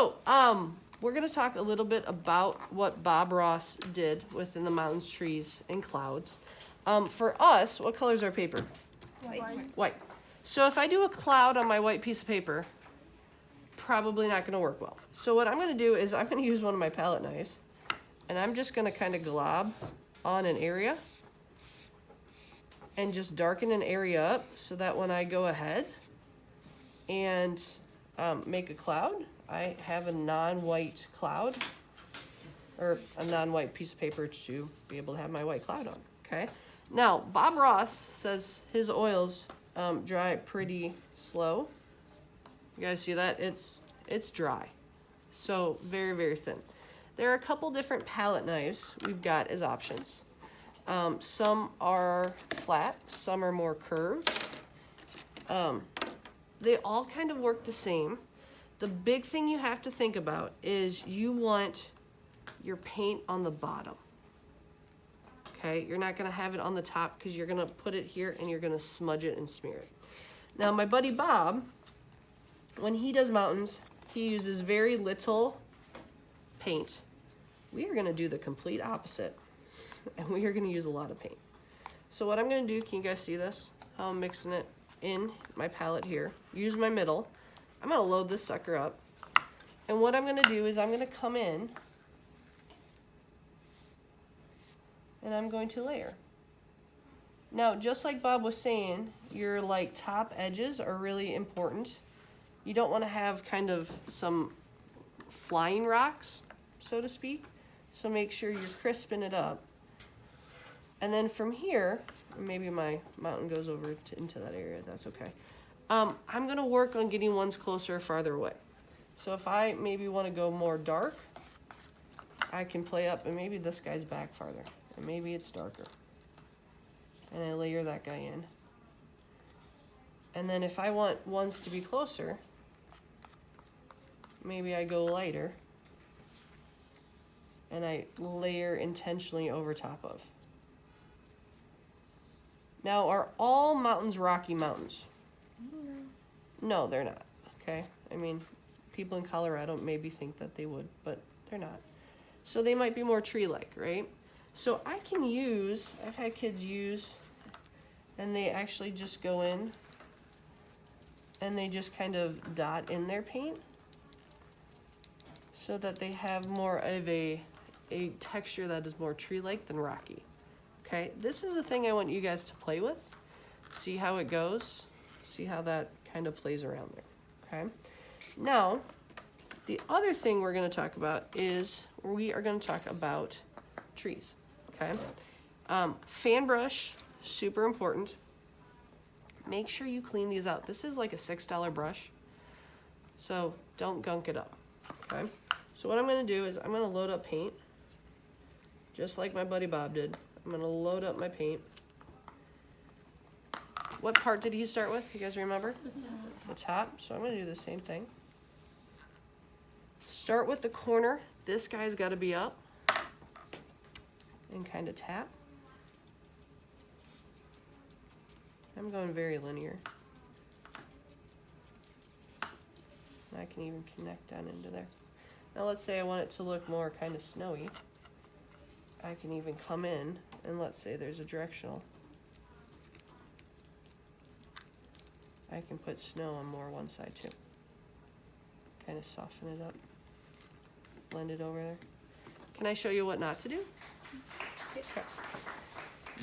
So, we're going to talk a little bit about what Bob Ross did within the mountains, trees, and clouds. For us, what color is our paper? White. So if I do a cloud on my white piece of paper, probably not going to work well. So what I'm going to do is I'm going to use one of my palette knives, and I'm just going to kind of glob on an area and just darken an area up so that when I go ahead and make a cloud, I have a non-white cloud, or a non-white piece of paper to be able to have my white cloud on, okay? Now, Bob Ross says his oils dry pretty slow. You guys see that? It's dry. So very, very thin. There are a couple different palette knives we've got as options. Some are flat, some are more curved. They all kind of work the same. The big thing you have to think about is you want your paint on the bottom. Okay, you're not gonna have it on the top because you're gonna put it here and you're gonna smudge it and smear it. Now my buddy Bob, when he does mountains, he uses very little paint. We are gonna do the complete opposite, and we are gonna use a lot of paint. So what I'm gonna do, can you guys see this? How I'm mixing it in my palette here. Use my middle. I'm gonna load this sucker up. And what I'm gonna do is I'm gonna come in and I'm going to layer. Now, just like Bob was saying, your like top edges are really important. You don't wanna have kind of some flying rocks, so to speak. So make sure you're crisping it up. And then from here, maybe my mountain goes over into that area, that's okay. I'm gonna work on getting ones closer or farther away. So if I maybe wanna go more dark, I can play up, and maybe this guy's back farther, and maybe it's darker. And I layer that guy in. And then if I want ones to be closer, maybe I go lighter, and I layer intentionally over top of. Now, are all mountains Rocky Mountains? No, they're not, okay? I mean, people in Colorado maybe think that they would, but they're not. So they might be more tree-like, right? So I can use, I've had kids use, and they actually just go in and they just kind of dot in their paint so that they have more of a texture that is more tree-like than rocky. Okay, this is a thing I want you guys to play with. See how it goes. See how that kind of plays around there, okay? Now, the other thing we're gonna talk about is we are gonna talk about trees, okay? Fan brush, super important. Make sure you clean these out. This is like a $6 brush, so don't gunk it up, okay? So what I'm gonna do is I'm gonna load up paint, just like my buddy Bob did. I'm gonna load up my paint. What part did he start with? You guys remember? The top. The top. So I'm gonna do the same thing. Start with the corner. This guy's gotta be up. And kind of tap. I'm going very linear. And I can even connect down into there. Now let's say I want it to look more kind of snowy. I can even come in and let's say there's a directional. I can put snow on more one side too. Kind of soften it up. Blend it over there. Can I show you what not to do? Okay.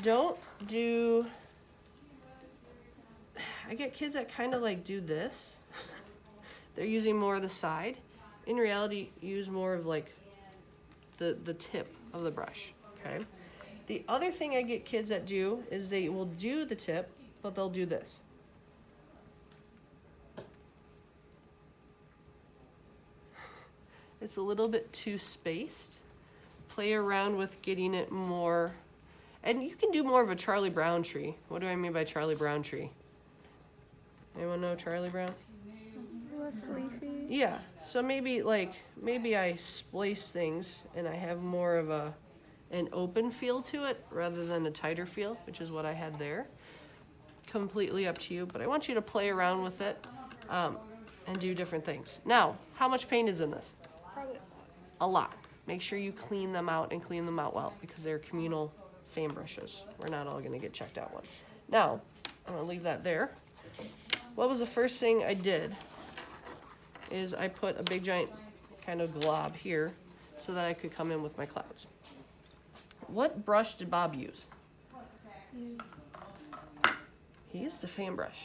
Don't do, I get kids that kind of like do this. They're using more of the side. In reality, use more of like the tip of the brush, okay? The other thing I get kids that do is they will do the tip, but they'll do this. It's a little bit too spaced. Play around with getting it more, and you can do more of a Charlie Brown tree. What do I mean by Charlie Brown tree? Anyone know Charlie Brown? Less leafy. Yeah, so maybe I splice things and I have more of an open feel to it rather than a tighter feel, which is what I had there. Completely up to you, but I want you to play around with it. and do different things. Now, how much paint is in this? Quite it. A lot. Make sure you clean them out and clean them out well because they're communal fan brushes. We're not all going to get checked out one. Now, I'm going to leave that there. What was the first thing I did is I put a big giant kind of glob here so that I could come in with my clouds. What brush did Bob use? He used the fan brush.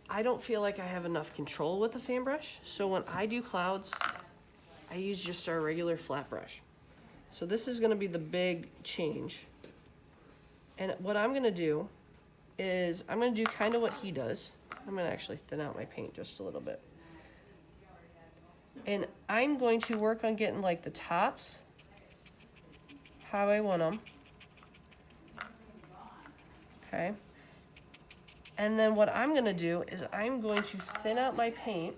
I don't feel like I have enough control with the fan brush, so when I do clouds, I use just our regular flat brush. So this is gonna be the big change. And what I'm gonna do is, I'm gonna do kind of what he does. I'm gonna actually thin out my paint just a little bit. And I'm going to work on getting like the tops how I want them. Okay. And then what I'm gonna do is I'm going to thin out my paint.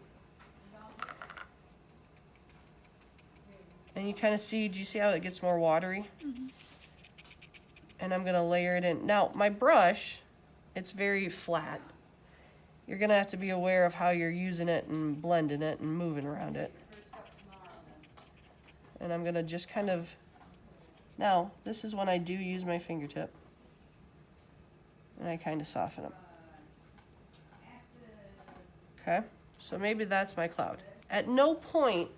And you kind of see, do you see how it gets more watery? Mm-hmm. And I'm gonna layer it in. Now, my brush, it's very flat. You're gonna have to be aware of how you're using it and blending it and moving around it. And I'm gonna just kind of, now, this is when I do use my fingertip. And I kind of soften them. Okay, so maybe that's my cloud. At no point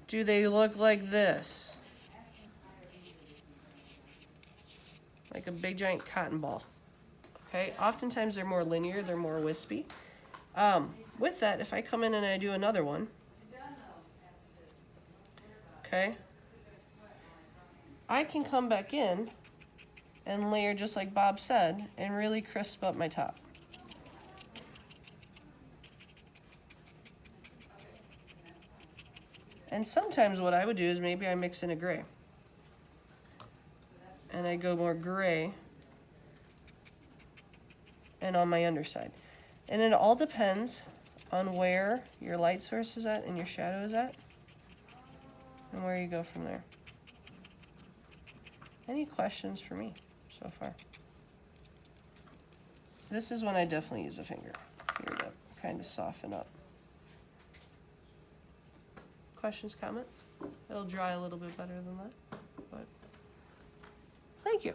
do they look like this. Like a big giant cotton ball. Okay, oftentimes they're more linear, they're more wispy. With that, if I come in and I do another one, okay, I can come back in and layer just like Bob said and really crisp up my top. And sometimes what I would do is maybe I mix in a gray. And I go more gray and on my underside. And it all depends on where your light source is at and your shadow is at and where you go from there. Any questions for me so far? This is when I definitely use a finger here to kind of soften up. Questions, comments? It'll dry a little bit better than that, but thank you.